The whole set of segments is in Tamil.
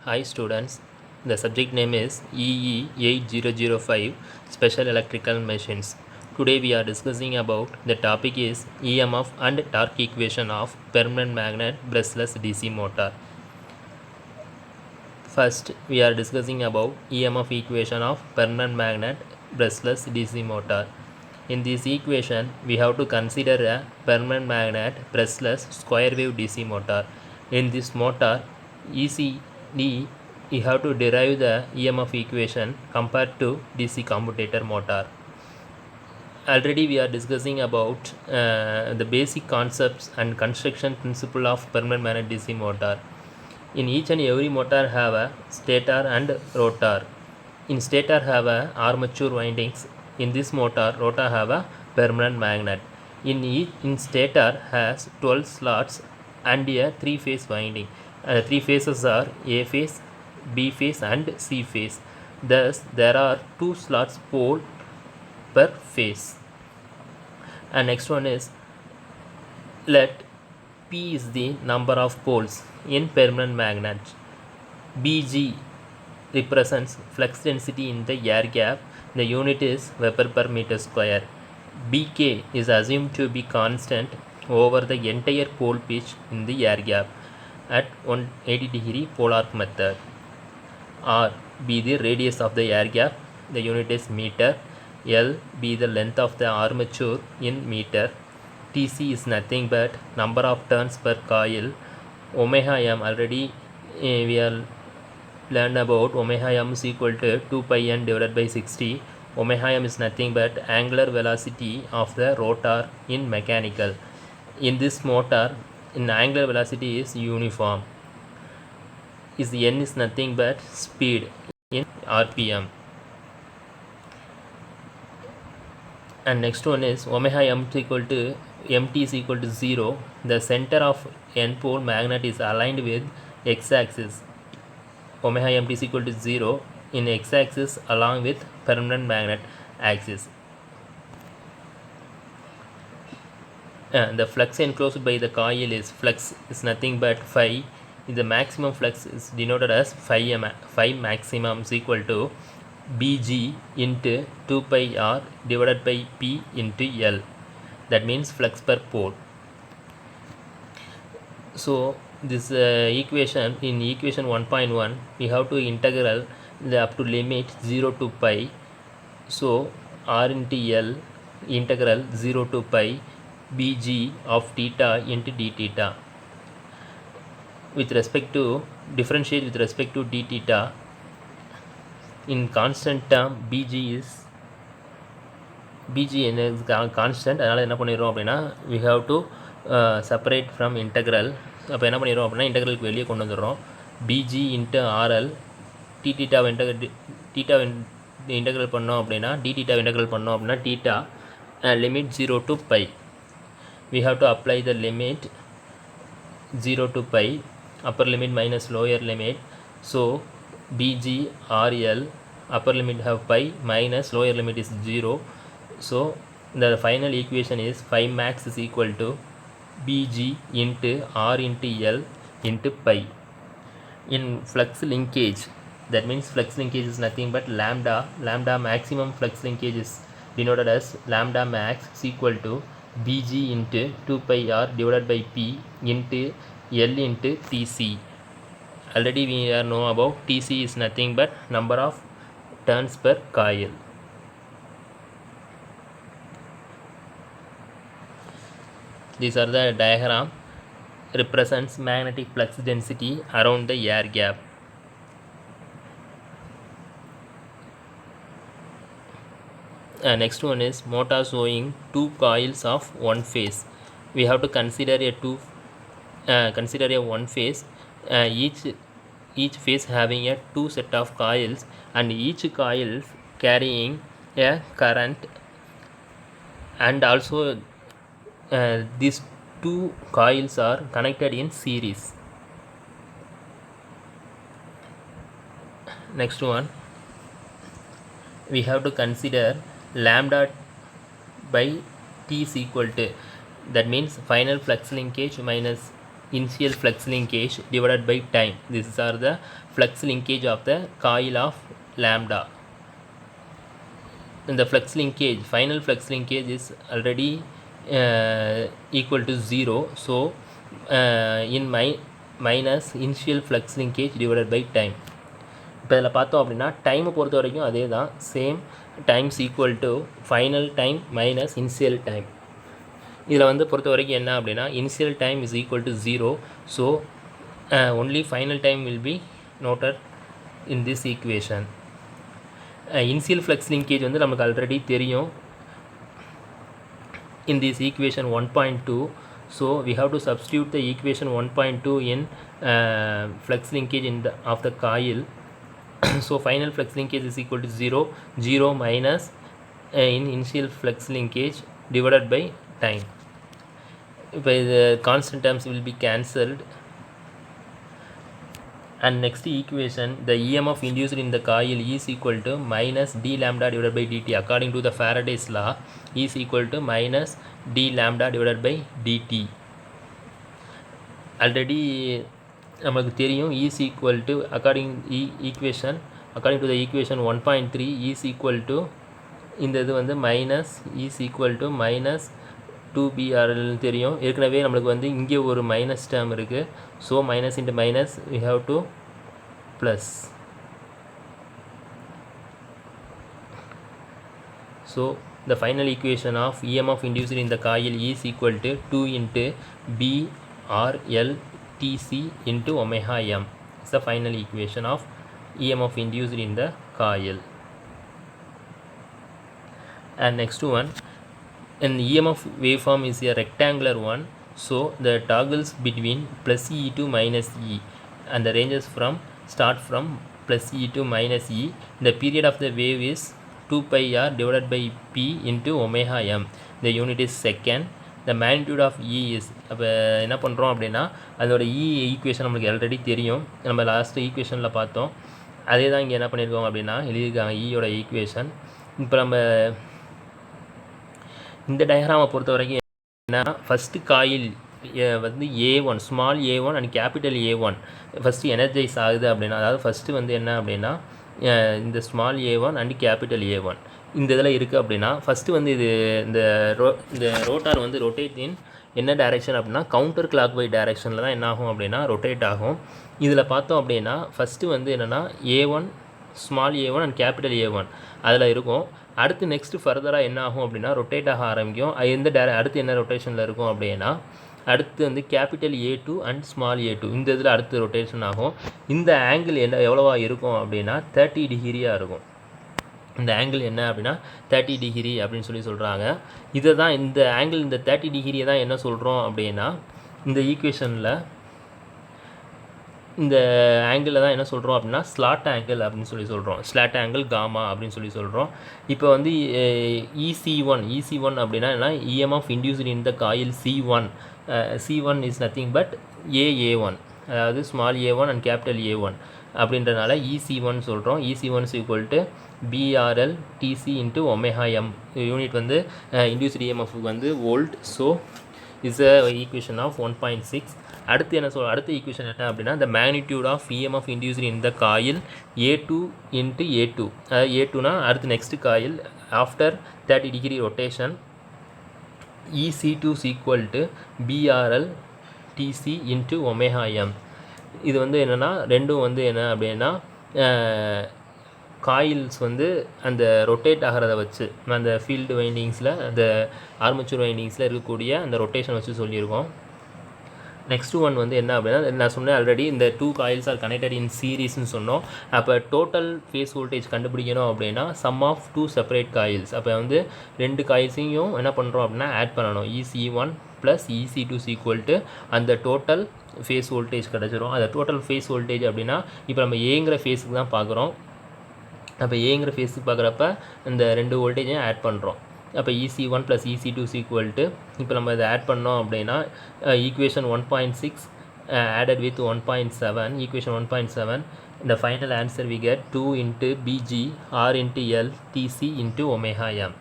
Hi students, the subject name is EE8005 Special Electrical Machines. Today we are discussing about the topic is EMF and torque equation of permanent magnet brushless DC motor. First we are discussing about EMF equation of permanent magnet brushless DC motor. In this equation we have to consider a permanent magnet brushless square wave DC motor. In this motor ECD you have to derive the EMF equation compared to DC commutator motor. Already we are discussing about the basic concepts and construction principle of permanent magnet DC motor. In each and every motor have a stator and rotor. In stator have a armature windings. In this motor rotor have a permanent magnet. In stator has 12 slots and a 3-phase winding. 3 phases are A phase, B phase and C phase. Thus there are 2 slots pole per phase. And next one is, let P is the number of poles in permanent magnet. Bg represents flux density in the air gap. The unit is Weber per meter square. Bk is assumed to be constant over the entire pole pitch in the air gap at 180-degree pole arc method. R be the radius of the air gap. The unit is meter. L be the length of the armature in meter. Tc is nothing but number of turns per coil. Omega m already we are learned about omega m is equal to 2 pi n divided by 60. Omega m is nothing but angular velocity of the rotor in mechanical. In this motor, in angular velocity is uniform. Is n is nothing but speed in rpm. And next one is omega m is equal to mt is equal to 0. The center of n pole magnet is aligned with x-axis. Omega mt is equal to 0 in x-axis along with permanent magnet axis. The flux enclosed by the coil is flux is nothing but phi. The maximum flux is denoted as phi maximum is equal to Bg into 2 pi r divided by P into L. That means flux per pole. So this equation, in equation 1.1 we have to integral the up to limit 0 to pi. So r into L integral 0 to pi Bg of theta into d theta. With respect to differentiate with respect to d theta, in constant term Bg is constant. அதனால் என்ன பண்ணிடுறோம் அப்படின்னா we have to separate from integral. அப்போ என்ன பண்ணிடுறோம் அப்படின்னா இன்டெக்ரலுக்கு வெளியே கொண்டு வந்துடுறோம். Bg into RL தீட்டாவை இன்டெக்ரல் பண்ணோம் அப்படின்னா d தீட்டாவை இன்டெக்ரல் பண்ணோம் அப்படின்னா theta limit 0 to pi. We have to apply the limit 0 to pi, upper limit minus lower limit. So Bg RL upper limit have pi minus lower limit is 0. So the final equation is phi max is equal to Bg into R into L into pi. In flux linkage, that means flux linkage is nothing but lambda maximum flux linkage is denoted as lambda max is equal to Bg into 2 pi r divided by P into L into Tc. Already we know about Tc is nothing but number of turns per coil. These are the diagram represents magnetic flux density around the air gap. Next one is motor showing 2 coils of one phase. We have to consider a one phase. Each phase having a 2 set of coils and each coil carrying a current, and also these 2 coils are connected in series. Next one, we have to consider lambda by T is equal to, that means final flux linkage minus initial flux linkage divided by time. These are the flux linkage of the coil of lambda. And the flux linkage, final flux linkage is already equal to 0. So in minus initial flux linkage divided by time. இப்போ இதில் பார்த்தோம் அப்படின்னா டைமை பொறுத்த வரைக்கும் அதே தான், same times equal to final time minus initial time. இதில் வந்து பொறுத்த வரைக்கும் என்ன அப்படின்னா initial time is equal to 0. So only final time will be noted in this equation. Initial flux linkage வந்து நமக்கு ஆல்ரெடி தெரியும் in this equation 1.2. so we have to substitute the equation 1.2 in flux linkage in the of the coil. So final flux linkage is equal to 0 minus in initial flux linkage divided by time. இப்போ the constant terms will be cancelled. And next equation, the EMF induced in the coil is equal to minus d lambda divided by dt. According to the Faraday's law, is equal to minus d lambda divided by dt. Already நமக்கு தெரியும் is equal to according to the equation 1.3 is equal to இந்த இது வந்து minus is equal to minus 2BRL தெரியும். ஏற்கனவே நம்மளுக்கு வந்து இங்கே ஒரு மைனஸ் டேர்ம் இருக்குது. So minus into minus we have to plus. So the final equation of EMF induced in the coil is equal to 2 into BRL TC into omega m. It's the final equation of EMF induced in the coil. And next one, an EMF waveform is a rectangular one. So the toggles between plus E to minus E and the ranges start from plus E to minus E. The period of the wave is 2 pi r divided by p into omega m. The unit is second. The magnitude of E is, அப்போ என்ன பண்ணுறோம் அப்படின்னா அதோட E ஈக்குவேஷன் நம்மளுக்கு ஆல்ரெடி தெரியும், நம்ம லாஸ்ட் ஈக்குவேஷனில் பார்த்தோம். அதே தான் இங்கே என்ன பண்ணியிருக்கோம் அப்படின்னா எழுதியிருக்காங்க ஈயோட ஈக்குவேஷன். இப்போ நம்ம இந்த டயக்ராமை பொறுத்த வரைக்கும் என்ன, ஃபஸ்ட்டு காயில் வந்து A1 small A1 and capital A1 first energise ஆகுது அப்படின்னா, அதாவது ஃபஸ்ட்டு வந்து என்ன அப்படின்னா இந்த small A1 and capital A1 இந்த இதில் இருக்குது அப்படின்னா ஃபஸ்ட்டு வந்து இது இந்த ரோட்டார் வந்து ரொட்டேட் இன் என்ன டைரெக்ஷன் அப்படின்னா கவுண்டர் கிளாக் பை டைரெக்ஷனில் தான் என்ன ஆகும் அப்படின்னா ரொட்டேட் ஆகும். இதில் பார்த்தோம் அப்படின்னா ஃபஸ்ட்டு வந்து என்னென்னா A1 small A1 and capital A1 அதில் இருக்கும். அடுத்து நெக்ஸ்ட்டு ஃபர்தராக என்ன ஆகும் அப்படின்னா ரொட்டேட் ஆக ஆரம்பிக்கும். அடுத்து என்ன ரொட்டேஷனில் இருக்கும் அப்படின்னா அடுத்து வந்து capital A2 and small A2 இந்த இதில் அடுத்து ரொட்டேஷன் ஆகும். இந்த ஆங்கிள் எவ்வளோவா இருக்கும் அப்படின்னா 30 டிகிரியாக இருக்கும். இந்த ஆங்கிள் என்ன அப்படின்னா 30 டிகிரி அப்படின்னு சொல்கிறாங்க. இதை தான் இந்த ஆங்கிள் இந்த 30 டிகிரியை தான் என்ன சொல்கிறோம் அப்படின்னா இந்த ஈக்குவேஷனில் இந்த ஆங்கிளில் தான் என்ன சொல்கிறோம் அப்படின்னா ஸ்லாட் ஆங்கிள் அப்படின்னு சொல்கிறோம். ஸ்லாட் ஆங்கிள் காமா அப்படின்னு சொல்கிறோம். இப்போ வந்து EC1 அப்படின்னா என்ன, EMF induced in the coil C1. C1 is nothing but A1, அதாவது small A1 and capital A1 அப்படின்றனால EC1 சொல்கிறோம். EC1 is equal to BRL TC into omega m. Unit வந்து இன்டியூஸ்டு EMF வந்து volt. So is a equation of 1.6. அடுத்து அடுத்த ஈக்குவேஷன் என்ன அப்படின்னா the magnitude of EMF induced in the coil A2 into A2, அதாவது A2னா அடுத்து next coil after 30 degree rotation EC2 is equal to BRL TC into omega m. இது வந்து என்னென்னா ரெண்டும் வந்து என்ன அப்படின்னா காயில்ஸ் வந்து அந்த ரொட்டேட் ஆகிறத வச்சு அந்த ஃபீல்டு வைண்டிங்ஸில் அந்த ஆர்மேச்சர் வைண்டிங்ஸில் இருக்கக்கூடிய அந்த ரொட்டேஷன் வச்சு சொல்லியிருக்கோம். நெக்ஸ்ட் ஒன் வந்து என்ன அப்படின்னா நான் சொன்னேன் ஆல்ரெடி இந்த 2 காயில்ஸ் ஆர் கனெக்டட் இன் சீரீஸ்ன்னு சொன்னோம். அப்போ டோட்டல் ஃபேஸ் வோல்டேஜ் கண்டுபிடிக்கணும் அப்படின்னா சம் ஆஃப் 2 செப்பரேட் காயில்ஸ். அப்போ வந்து 2 காயில்ஸையும் என்ன பண்ணுறோம் அப்படின்னா ஆட் பண்ணணும். EC1 plus EC2 equal to அந்த டோட்டல் ஃபேஸ் வோல்டேஜ் கிடச்சிரும். அந்த டோட்டல் ஃபேஸ் வோல்டேஜ் அப்படின்னா இப்போ நம்ம ஏங்கிற ஃபேஸுக்கு தான் பார்க்குறோம். அப்போ ஏங்கிற ஃபேஸுக்கு பார்க்குறப்ப இந்த 2 வோல்டேஜையும் ஆட் பண்ணுறோம். அப்போ EC1 plus EC2 equal to இப்போ நம்ம இதை ஆட் பண்ணோம் அப்படின்னா ஈக்குவேஷன் 1.6 ஆடட் வித் 1.7, ஈக்குவேஷன் 1.7 இந்த final answer we get 2 into BG R into L TC into omega m.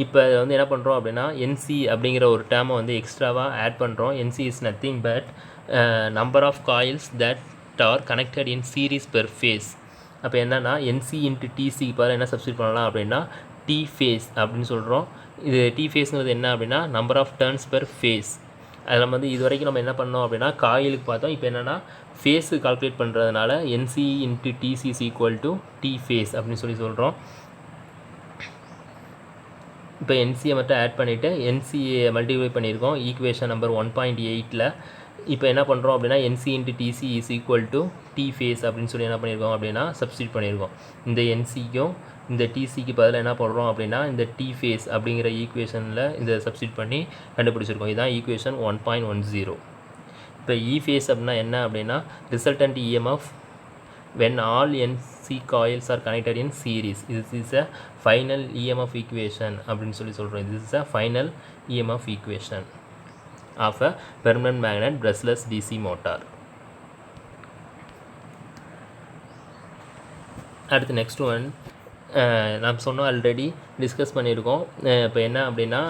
இப்போ இதை வந்து என்ன பண்ணுறோம் அப்படின்னா NC அப்படிங்கிற ஒரு டேர்மை வந்து எக்ஸ்ட்ராவாக ஆட் பண்ணுறோம். NC is nothing but number of coils that are connected in series per phase. அப்போ என்னன்னா NC இன்ட்டு டிசிக்கு பதிலாக என்ன சப்ஸ்டியூட் பண்ணலாம் அப்படின்னா டி ஃபேஸ் அப்படின்னு சொல்கிறோம். இது டி ஃபேஸ்ங்கிறது என்ன அப்படின்னா number of turns per phase. அதில் நம்ம வந்து இது வரைக்கும் நம்ம என்ன பண்ணோம் அப்படின்னா காயிலுக்கு பார்த்தோம். இப்போ என்னென்னா ஃபேஸு கால்குலேட் பண்ணுறதுனால NC into TC is equal to T phase அப்படின்னு சொல்கிறோம். இப்போ NCயை மட்டும் ஆட் பண்ணிவிட்டு NCயை மல்டிப்ளை பண்ணியிருக்கோம் ஈக்குவேஷன் நம்பர் 1.8ல். இப்போ என்ன பண்ணுறோம் அப்படின்னா NC into TC is equal to T phase அப்படின்னு சொல்லி என்ன பண்ணியிருக்கோம் அப்படின்னா சப்ஸ்டியூட் பண்ணியிருக்கோம். இந்த NCக்கும் இந்த டிசிக்கு பதிலாக என்ன பண்ணுறோம் அப்படின்னா இந்த டி ஃபேஸ் அப்படிங்கிற ஈக்குவேஷனில் இந்த சப்ஸ்டியூட் பண்ணி கண்டுபிடிச்சிருக்கோம். இதுதான் ஈக்குவேஷன் 1.10. இப்போ இ ஃபேஸ் அப்படின்னா என்ன அப்படின்னா resultant EMF when all NC coils are connected in series. This is a final EMF equation அப்படின்னு சொல்கிறோம். This is a final EMF equation of a permanent magnet brushless DC motor. அடுத்து நெக்ஸ்ட் ஒன் நாம் சொன்னோம் ஆல்ரெடி டிஸ்கஸ் பண்ணியிருக்கோம். இப்போ என்ன அப்படின்னா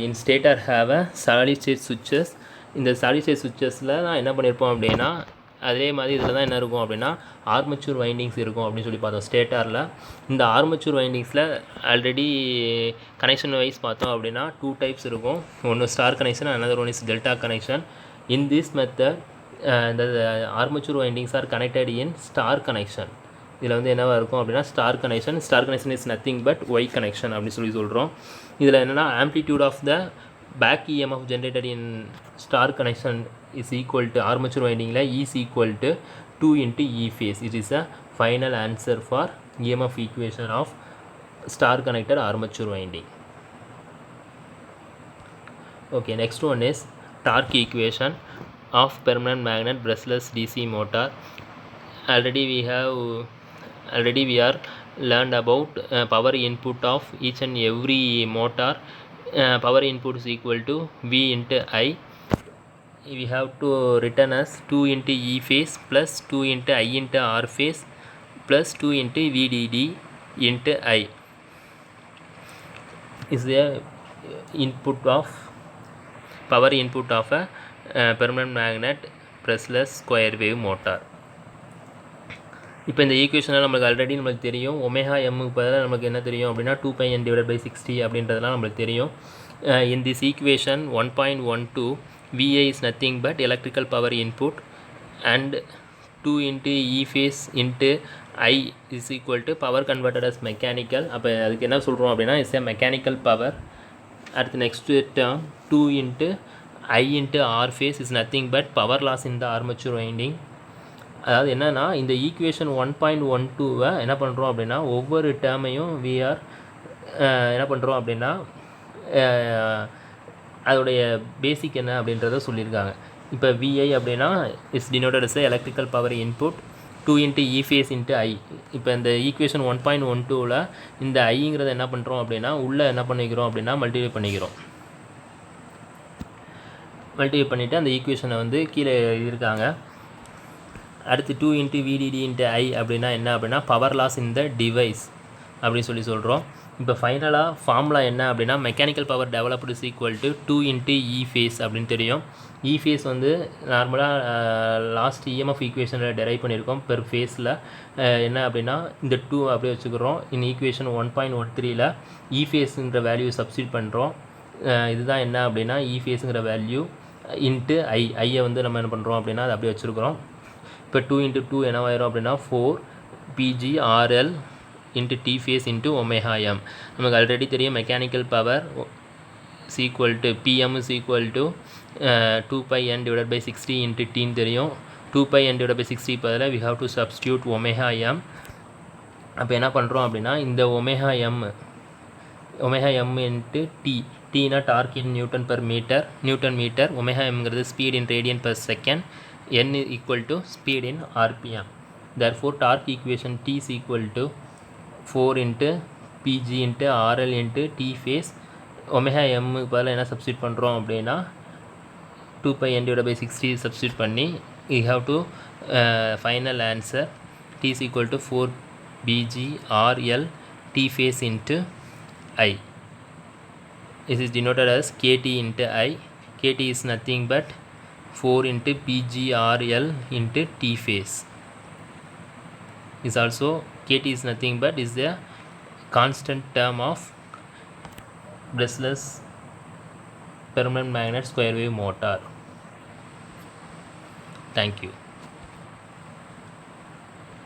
in stator have a solid state சுவிட்சஸ். இந்த சாலிட் ஸ்டேட் சுவிட்சஸில் நான் என்ன பண்ணியிருப்போம் அப்படின்னா அதே மாதிரி இதில் தான் என்ன இருக்கும் அப்படின்னா ஆர்மச்சூர் வைண்டிங்ஸ் இருக்கும் அப்படின்னு சொல்லி பார்த்தோம் ஸ்டேட்டாரில். இந்த ஆர்மச்சூர் வைண்டிங்ஸில் ஆல்ரெடி கனெக்ஷன் வைஸ் பார்த்தோம் அப்படின்னா 2 டைப்ஸ் இருக்கும். ஒன்று star connection, another one is delta connection. In this method இந்த armature windings are connected in star connection. இதில் வந்து என்னவாக இருக்கும் அப்படின்னா star connection is nothing but Y connection அப்படின்னு சொல்கிறோம். இதில் என்னென்னா amplitude of the back EMF generated in star connection is equal to armature winding la E is equal to 2 into E phase. It is a final answer for EMF equation of star connected armature winding. Okay, next one is torque equation of permanent magnet brushless DC motor. Already we are learned about power input of each and every motor. Power input is equal to V into I. We have to written as 2 into E phase plus 2 into I into R phase plus 2 into VDD into I is the input of power input of a permanent magnet brushless square wave motor. இப்போ இந்த ஈக்குவேஷனில் நம்மளுக்கு தெரியும் ஒமேகா எம்முக்கு பதிலாக நமக்கு என்ன தெரியும் அப்படின்னா 2πn/60 அப்படின்றதெல்லாம் நம்மளுக்கு தெரியும். In this equation 1.12 VI is nothing but electrical power input and 2 into E phase into I is equal to power converted as mechanical. அப்போ அதுக்கு என்ன சொல்கிறோம் அப்படின்னா இஸ் a mechanical power. அடுத்து next term 2 into I into R phase is nothing but power loss in the armature winding. அதாவது என்னென்னா இந்த ஈக்குவேஷன் 1.12 என்ன பண்ணுறோம் அப்படின்னா ஒவ்வொரு டேர்மையும் விஆர் என்ன பண்ணுறோம் அப்படின்னா அதோடைய பேசிக் என்ன அப்படின்றத சொல்லியிருக்காங்க. இப்போ விஐ அப்படின்னா it's denoted as electrical power input 2 into E phase into I. இப்போ இந்த ஈக்குவேஷன் 1.12ல் இந்த ஐங்கிறத என்ன பண்ணுறோம் அப்படின்னா உள்ளே என்ன பண்ணிக்கிறோம் அப்படின்னா மல்டிப்ளை பண்ணிவிட்டு அந்த ஈக்குவேஷனை வந்து கீழே எழுதியிருக்காங்க. அடுத்து 2 into VDD into I அப்படின்னா என்ன அப்படின்னா power loss in the device அப்படின்னு சொல்கிறோம். இப்போ ஃபைனலாக ஃபார்முலா என்ன அப்படின்னா mechanical power developed is equal to 2 into E phase அப்படின்னு தெரியும். E phase வந்து நார்மலாக லாஸ்ட் EMF ஈக்குவேஷனில் டெரைவ் பண்ணியிருக்கோம் பெர் ஃபேஸில். என்ன அப்படின்னா இந்த 2 அப்படியே வச்சுக்கிறோம். இந்த ஈக்குவேஷன் 1.13ல் E phaseங்கிற வேல்யூ சப்ஸ்டியூட் பண்ணுறோம். இதுதான் என்ன அப்படின்னா E phaseங்கிற வேல்யூ இன்ட்டு ஐயை வந்து நம்ம என்ன பண்ணுறோம் அப்படின்னா அதை அப்படியே வச்சுருக்கிறோம். இப்போ 2 into 2 என்னவாயிரும் அப்படின்னா 4 PGRL into T phase into omega m. நமக்கு ஆல்ரெடி தெரியும் mechanical power is equal to PM is equal to 2πn/60 into T தெரியும். 2πn/60 பதிலாக we have to substitute omega m. அப்போ என்ன பண்ணுறோம் அப்படின்னா இந்த omega m into T. Tனா torque in newton metre. omega mங்கிறது speed in radian per second. N is equal to speed in RPM. Therefore torque equation T is equal to 4 into PG into RL into T phase. omega m பதிலாக என்ன சப்ஸ்டியூட் பண்ணுறோம் அப்படின்னா 2πn/60 சப்ஸ்டியூட் பண்ணி we have to final answer T is equal to 4 BG RL T phase into I. This is denoted as KT into I. KT is nothing but 4 into PGRL into T phase. Is also KT is nothing but is the constant term of brushless permanent magnet square wave motor. Thank you.